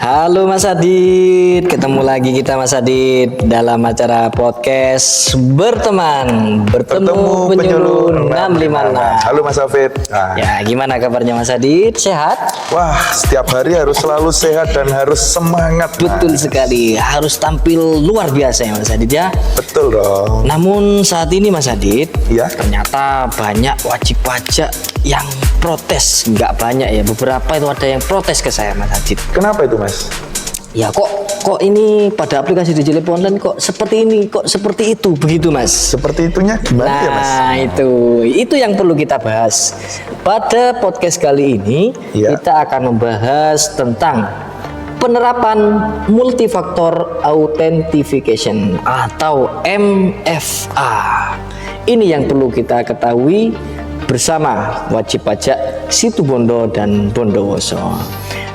Halo Mas Adit, ketemu lagi kita Mas Adit dalam acara podcast bertemu penyuluh 656. Halo Mas Hafid. Ya, gimana kabarnya Mas Adit? Sehat? Wah, setiap hari harus selalu sehat dan harus semangat. Betul sekali, harus tampil luar biasa ya Mas Adit ya. Betul dong. Namun saat ini Mas Adit, Ya. ternyata banyak wajib pajak yang protes. Nggak banyak ya, beberapa itu ada yang protes ke saya Mas Adit. Kenapa itu Mas? Ya kok ini pada aplikasi DJLP online kok seperti ini, kok seperti itu, begitu Mas. Seperti itunya gimana ya Mas? Nah itu yang perlu kita bahas. Pada podcast kali ini Ya. kita akan membahas tentang penerapan multifaktor authentication atau MFA. Ini yang perlu kita ketahui bersama wajib pajak Situbondo dan Bondowoso.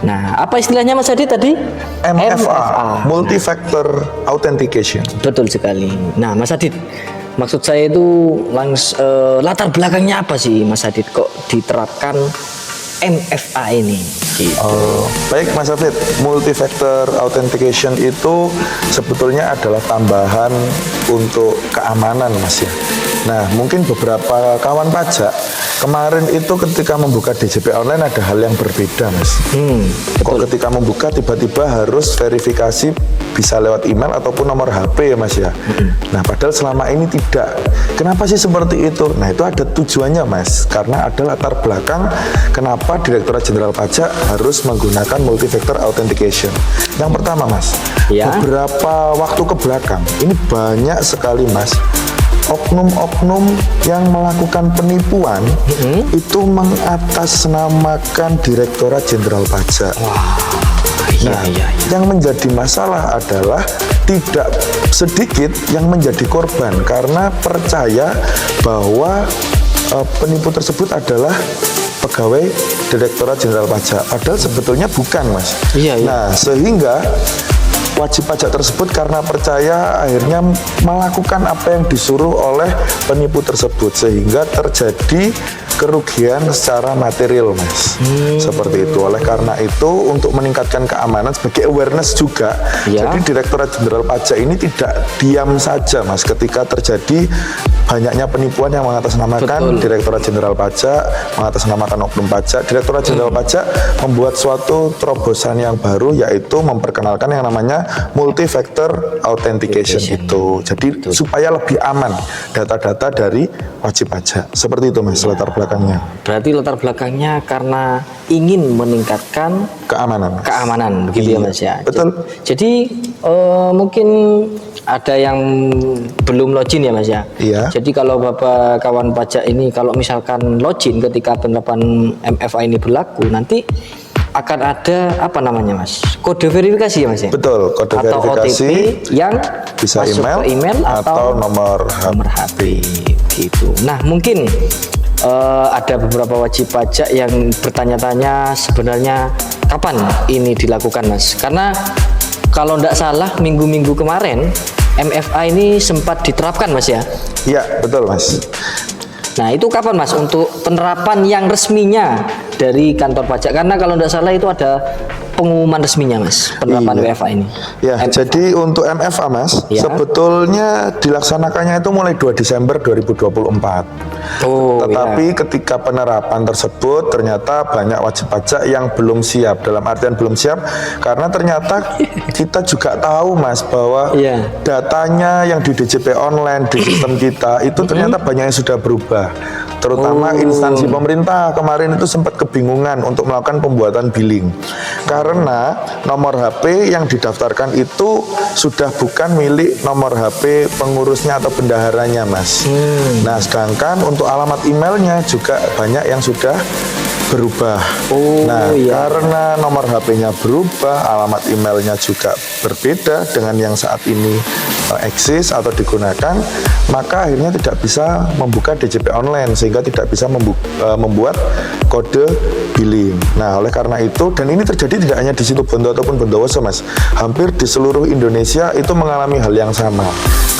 Nah, apa istilahnya Mas Adi tadi? MFA, Multi-Factor Authentication. Betul sekali. Nah, Mas Adit, maksud saya itu latar belakangnya apa sih Mas Adit kok diterapkan MFA ini? Gitu. Baik Mas Hafid, Multi-Factor Authentication itu sebetulnya adalah tambahan untuk keamanan Mas ya. Nah, mungkin beberapa kawan pajak kemarin itu ketika membuka DJP online ada hal yang berbeda Mas. Kok ketika membuka tiba-tiba harus verifikasi bisa lewat email ataupun nomor HP ya Mas ya. Nah, padahal selama ini tidak. Kenapa sih seperti itu? Nah, itu ada tujuannya Mas. Karena ada latar belakang kenapa Direktorat Jenderal Pajak harus menggunakan multi-factor authentication. Yang pertama Mas, Ya. beberapa waktu ke belakang ini banyak sekali Mas oknum-oknum yang melakukan penipuan itu mengatasnamakan Direktorat Jenderal Pajak. Nah, yang menjadi masalah adalah tidak sedikit yang menjadi korban karena percaya bahwa penipu tersebut adalah pegawai Direktorat Jenderal Pajak. Padahal sebetulnya bukan, Mas. Iya. Nah, sehingga wajib pajak tersebut karena percaya akhirnya melakukan apa yang disuruh oleh penipu tersebut sehingga terjadi kerugian secara material Mas. Seperti itu. Oleh karena itu untuk meningkatkan keamanan sebagai awareness juga. Ya. Jadi Direktorat Jenderal Pajak ini tidak diam saja Mas ketika terjadi banyaknya penipuan yang mengatasnamakan Direktorat Jenderal Pajak, mengatasnamakan oknum pajak. Direktorat Jenderal Pajak membuat suatu terobosan yang baru yaitu memperkenalkan yang namanya multi-factor authentication itu. Jadi supaya lebih aman data-data dari wajib pajak. Seperti itu Mas latar belakangnya. Berarti latar belakangnya karena ingin meningkatkan keamanan begitu ya Mas ya. Betul. Jadi mungkin ada yang belum login ya Mas ya. Iya. Jadi kalau Bapak kawan pajak ini kalau misalkan login ketika penerapan MFA ini berlaku nanti akan ada apa namanya Mas? Kode verifikasi ya Mas ya? Betul, kode atau verifikasi OTP yang bisa masuk ke email atau nomor HP gitu. Nah, mungkin ada beberapa wajib pajak yang bertanya-tanya sebenarnya kapan ini dilakukan Mas? Karena kalau tidak salah minggu-minggu kemarin MFA ini sempat diterapkan Mas ya? Iya, betul Mas. Nah itu kapan Mas untuk penerapan yang resminya dari kantor pajak? Karena kalau tidak salah itu ada pengumuman resminya Mas penerapan WFA ini. Ya, MFA. jadi untuk MFA Mas, Ya. sebetulnya dilaksanakannya itu mulai 2 Desember 2024. Tetapi ketika penerapan tersebut ternyata banyak wajib pajak yang belum siap. Dalam artian belum siap karena ternyata kita juga tahu Mas bahwa datanya yang di DJP online di sistem kita itu ternyata banyak yang sudah berubah. Terutama instansi pemerintah kemarin itu sempat kebingungan untuk melakukan pembuatan billing karena nomor HP yang didaftarkan itu sudah bukan milik nomor HP pengurusnya atau bendaharanya Mas. Nah sedangkan untuk alamat emailnya juga banyak yang sudah berubah. Karena nomor HP-nya berubah, alamat emailnya juga berbeda dengan yang saat ini eksis atau digunakan, maka akhirnya tidak bisa membuka DJP online sehingga tidak bisa membuat kode billing. Nah, oleh karena itu, dan ini terjadi tidak hanya di Situbondo ataupun Bondowoso Mas, hampir di seluruh Indonesia itu mengalami hal yang sama.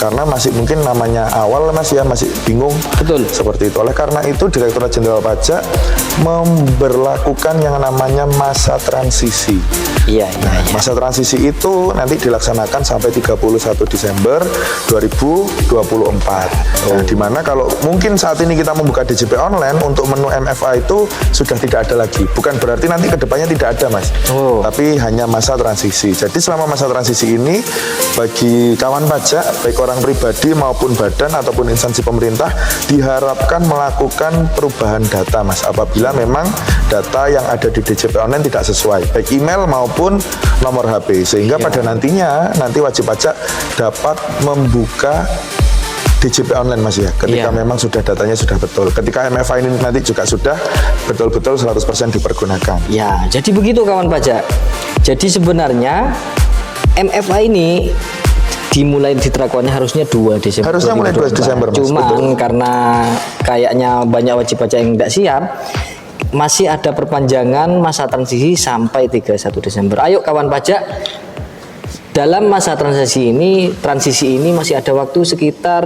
Karena masih mungkin namanya awal Mas ya, masih bingung. Betul. Seperti itu. Oleh karena itu Direktorat Jenderal Pajak memberlakukan yang namanya masa transisi. Iya. Masa transisi itu nanti dilaksanakan sampai 31 Desember 2024. Di mana kalau mungkin saat ini kita membuka DJP online untuk menu MFA itu sudah tidak ada lagi. Bukan berarti nanti kedepannya tidak ada, Mas. Tapi hanya masa transisi. Jadi selama masa transisi ini bagi kawan pajak, baik orang pribadi maupun badan ataupun instansi pemerintah diharapkan melakukan perubahan data, Mas. Apabila memang data yang ada di DJP online tidak sesuai, baik email maupun nomor HP, sehingga pada nantinya wajib pajak dapat membuka DJP online, Mas ya, ketika memang sudah datanya sudah betul. Ketika MFA ini nanti juga sudah betul-betul 100% dipergunakan. Ya, jadi begitu kawan pajak. Jadi sebenarnya MFA ini dimulai diterapkannya harusnya 2 Desember. Harusnya mulai 2 Desember, Mas. Cuman betul. karena kayaknya banyak wajib pajak yang tidak siap, masih ada perpanjangan masa transisi sampai 31 Desember. Ayo kawan pajak, dalam masa transisi ini masih ada waktu sekitar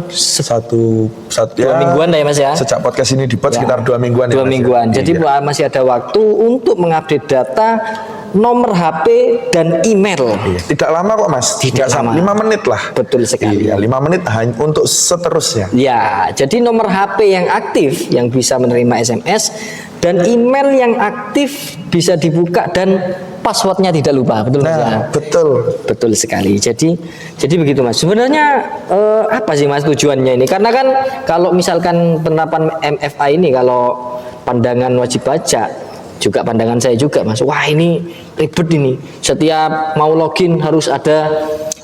satu 2 mingguan ya, Mas ya. Sejak podcast ini dibuat sekitar 2 mingguan. 2 mingguan. Ya, Jadi masih ada waktu untuk mengupdate data, nomor HP dan email. Tidak lama kok, Mas. Tidak lama. 5 menit lah. Betul sekali. Iya, 5 menit hanya untuk seterusnya. Ya, jadi nomor HP yang aktif yang bisa menerima SMS dan email yang aktif bisa dibuka dan passwordnya tidak lupa, betul Mas? Nah, betul sekali. Jadi begitu Mas. Sebenarnya apa sih Mas tujuannya ini? Karena kan kalau misalkan penerapan MFA ini, kalau pandangan wajib pajak, juga pandangan saya juga Mas, wah ini ribet ini. Setiap mau login harus ada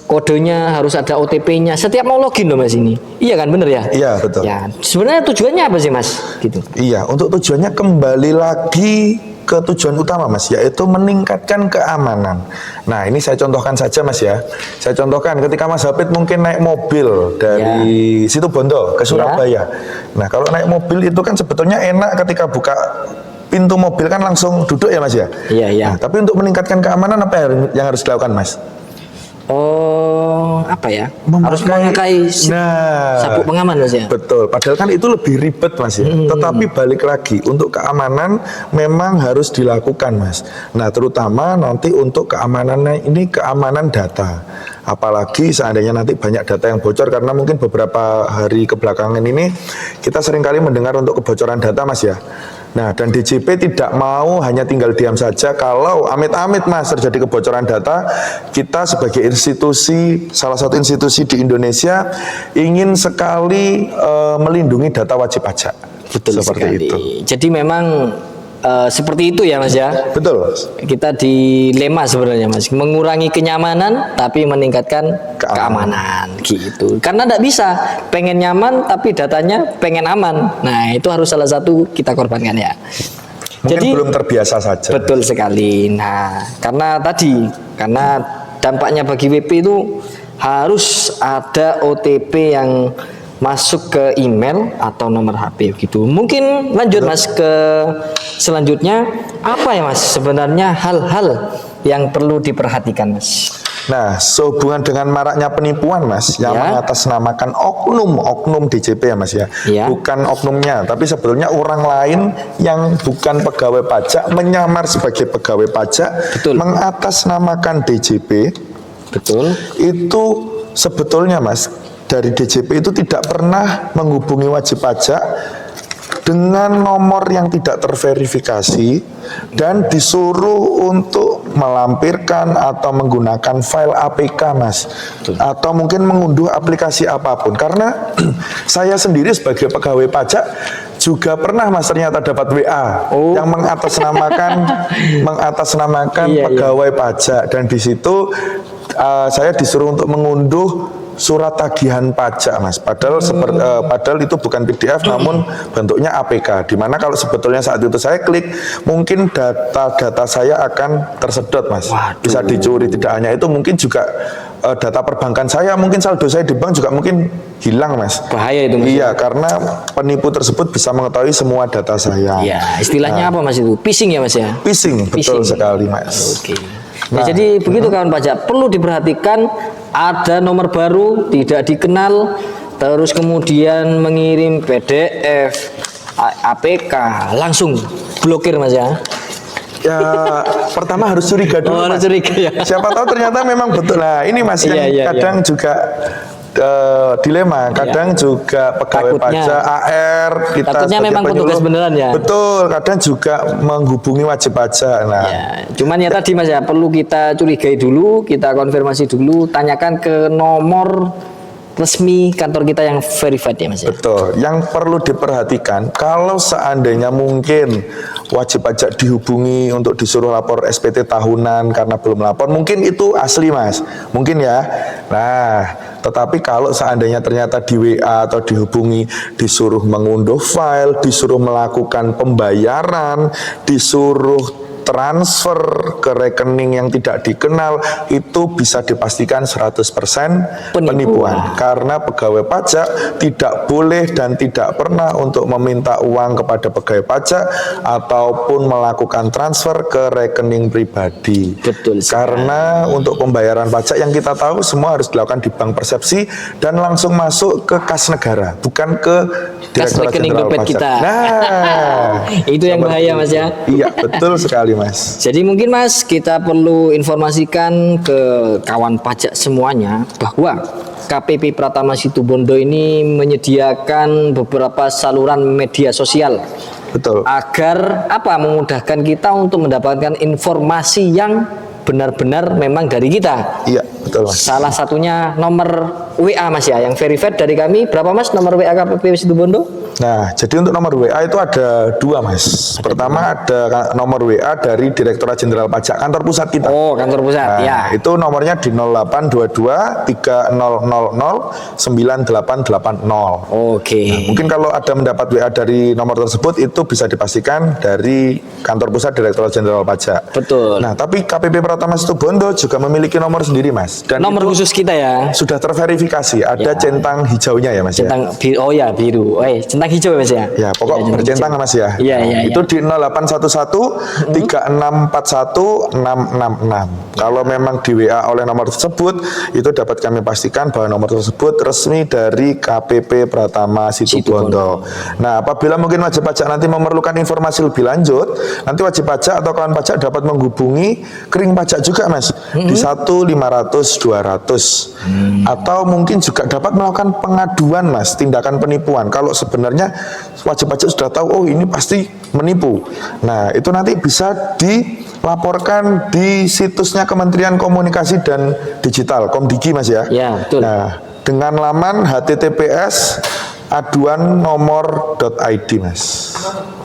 kodenya, harus ada OTP-nya. Setiap mau login loh Mas ini. Iya kan, bener ya? Iya, betul. Ya, sebenarnya tujuannya apa sih Mas? Gitu. Iya, untuk tujuannya kembali lagi ke tujuan utama Mas, yaitu meningkatkan keamanan. Nah, ini saya contohkan saja Mas ya. Saya contohkan ketika Mas Hafid mungkin naik mobil dari situ Bondo ke Surabaya. Nah, kalau naik mobil itu kan sebetulnya enak ketika buka pintu mobil kan langsung duduk ya Mas ya. Iya. Nah, tapi untuk meningkatkan keamanan apa yang harus dilakukan Mas? Apa ya? Harus memakai sabuk pengaman Mas ya. Betul. Padahal kan itu lebih ribet Mas ya. Tetapi balik lagi untuk keamanan memang harus dilakukan Mas. Nah, terutama nanti untuk keamanannya ini keamanan data. Apalagi seandainya nanti banyak data yang bocor, karena mungkin beberapa hari kebelakangan ini kita seringkali mendengar untuk kebocoran data Mas ya. Nah, dan DJP tidak mau hanya tinggal diam saja kalau amit-amit Mas terjadi kebocoran data. Kita sebagai institusi, salah satu institusi di Indonesia, ingin sekali melindungi data wajib pajak. Betul seperti sekali. itu. Jadi memang seperti itu ya Mas ya. Betul. Kita dilema sebenarnya Mas, mengurangi kenyamanan tapi meningkatkan keamanan gitu. Karena tidak bisa pengen nyaman tapi datanya pengen aman. Nah, itu harus salah satu kita korbankan ya. Mungkin jadi belum terbiasa saja. Betul sekali. Nah, karena dampaknya bagi WP itu harus ada OTP yang masuk ke email atau nomor HP gitu. Mungkin lanjut Mas ke selanjutnya, apa ya Mas sebenarnya hal-hal yang perlu diperhatikan Mas? Nah, sehubungan dengan maraknya penipuan Mas, yang mengatasnamakan oknum DJP ya Mas ya. Bukan oknumnya, tapi sebetulnya orang lain yang bukan pegawai pajak menyamar sebagai pegawai pajak, mengatasnamakan DJP. Betul. Itu sebetulnya Mas, dari DJP itu tidak pernah menghubungi wajib pajak dengan nomor yang tidak terverifikasi dan disuruh untuk melampirkan atau menggunakan file APK Mas. Atau mungkin mengunduh aplikasi apapun. Karena saya sendiri sebagai pegawai pajak juga pernah Mas ternyata dapat WA yang mengatasnamakan pegawai pajak, dan di situ saya disuruh untuk mengunduh surat tagihan pajak Mas, padahal itu bukan PDF namun bentuknya APK, dimana kalau sebetulnya saat itu saya klik mungkin data saya akan tersedot Mas. Bisa dicuri. Tidak hanya itu, mungkin juga data perbankan saya, mungkin saldo saya di bank juga mungkin hilang Mas. Bahaya itu Mas. Iya, karena penipu tersebut bisa mengetahui semua data saya. Iya, istilahnya apa Mas itu? Phishing ya Mas ya? Phishing, betul sekali Mas. Nah, jadi begitu kawan pajak, perlu diperhatikan ada nomor baru tidak dikenal, terus kemudian mengirim PDF, APK, langsung blokir Mas ya. Ya pertama harus curiga dulu. Harus Mas. curiga ya. Siapa tahu ternyata memang betul. Nah ini Mas yang kadang juga dilema. Kadang juga pegawai Takutnya. pajak AR kita Takutnya sebagai memang petugas beneran ya. Betul. Kadang juga menghubungi wajib pajak. Nah Ya, cuman ya tadi Mas ya perlu kita curigai dulu, kita konfirmasi dulu, tanyakan ke nomor resmi kantor kita yang verified ya Mas ya. betul. Yang perlu diperhatikan kalau seandainya mungkin wajib pajak dihubungi untuk disuruh lapor SPT tahunan karena belum lapor, mungkin itu asli Mas, mungkin ya. Nah, tetapi kalau seandainya ternyata di WA atau dihubungi disuruh mengunduh file, disuruh melakukan pembayaran, disuruh transfer ke rekening yang tidak dikenal, itu bisa dipastikan 100% penipuan. Karena pegawai pajak tidak boleh dan tidak pernah untuk meminta uang kepada pegawai pajak ataupun melakukan transfer ke rekening pribadi. Betul sekali. Karena untuk pembayaran pajak yang kita tahu semua harus dilakukan di Bank Persepsi dan langsung masuk ke kas negara, bukan ke Kas Direktorat rekening Jenderal dompet Pajak. kita. Nah, Itu yang bahaya Mas ya. Iya, betul sekali Mas. Jadi mungkin Mas kita perlu informasikan ke kawan pajak semuanya bahwa KPP Pratama Situbondo ini menyediakan beberapa saluran media sosial Betul. agar memudahkan kita untuk mendapatkan informasi yang benar-benar memang dari kita. Iya, betul Mas. Salah satunya nomor WA Mas ya, yang verified dari kami. Berapa Mas nomor WA KPP Situbondo? Nah, jadi untuk nomor WA itu ada dua Mas. Pertama ada nomor WA dari Direktorat Jenderal Pajak kantor pusat kita. Oh, kantor pusat. Nah, Ya. itu nomornya di 0822 3000 9880. Oke. Mungkin kalau ada mendapat WA dari nomor tersebut itu bisa dipastikan dari kantor pusat Direktorat Jenderal Pajak. Betul. Nah, tapi KPP Pratama Situbondo juga memiliki nomor sendiri Mas. Dan Nomor itu khusus kita ya. sudah terverifikasi, ada centang hijaunya ya Mas ya. Centang biru. Oh ya, biru. Centang hijau ya Mas ya. Ya, pokok bercentang Mas ya. Iya, iya, Itu iya. di 0811 3641 666. Kalau memang di WA oleh nomor tersebut, itu dapat kami pastikan bahwa nomor tersebut resmi dari KPP Pratama Situbondo. Nah, apabila mungkin wajib pajak nanti memerlukan informasi lebih lanjut, nanti wajib pajak atau kawan pajak dapat menghubungi kering pajak juga Mas di 1-500-200 atau mungkin juga dapat melakukan pengaduan Mas, tindakan penipuan. Kalau sebenarnya wajib pajak sudah tahu, oh ini pasti menipu. Nah, itu nanti bisa dilaporkan di situsnya Kementerian Komunikasi dan Digital, Komdigi Mas ya. Ya, betul. Nah, dengan laman https aduannomor.id Mas.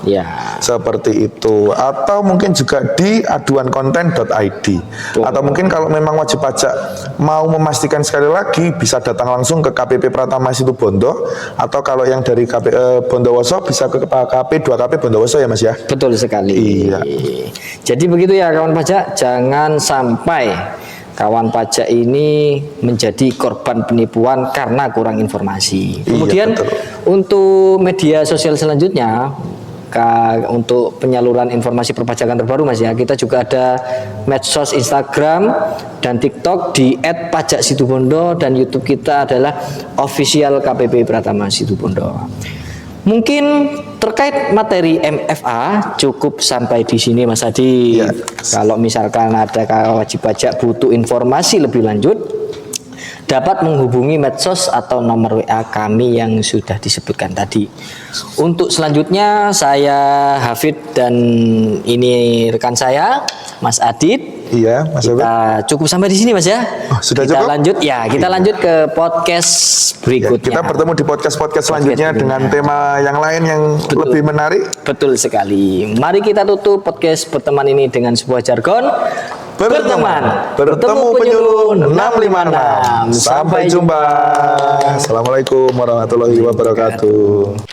Ya. Seperti itu, atau mungkin juga di aduankonten.id, atau mungkin kalau memang wajib pajak mau memastikan sekali lagi bisa datang langsung ke KPP Pratama Situbondo, atau kalau yang dari Bondowoso bisa ke KP 2KP Bondowoso ya Mas ya. Betul sekali. Iya. Jadi begitu ya kawan pajak, jangan sampai kawan pajak ini menjadi korban penipuan karena kurang informasi. Kemudian betul. untuk media sosial selanjutnya, untuk penyaluran informasi perpajakan terbaru Mas ya, kita juga ada medsos Instagram dan TikTok di @pajaksitubondo dan YouTube kita adalah official KPP Pratama Situbondo. Mungkin terkait materi MFA cukup sampai di sini Mas Adi. Ya. Kalau misalkan ada wajib pajak butuh informasi lebih lanjut, dapat menghubungi medsos atau nomor WA kami yang sudah disebutkan tadi. Untuk selanjutnya saya Hafid dan ini rekan saya Mas Adit. Iya, Mas Hafid. Kita cukup sampai di sini Mas ya. Oh, sudah kita cukup? lanjut ya, kita lanjut ke podcast Ya, berikutnya. kita bertemu di podcast-podcast selanjutnya dengan tema yang lain yang lebih menarik. Betul sekali. Mari kita tutup podcast berteman ini dengan sebuah jargon. Bertemu penyuluh 656. Sampai jumpa. Assalamualaikum warahmatullahi wabarakatuh.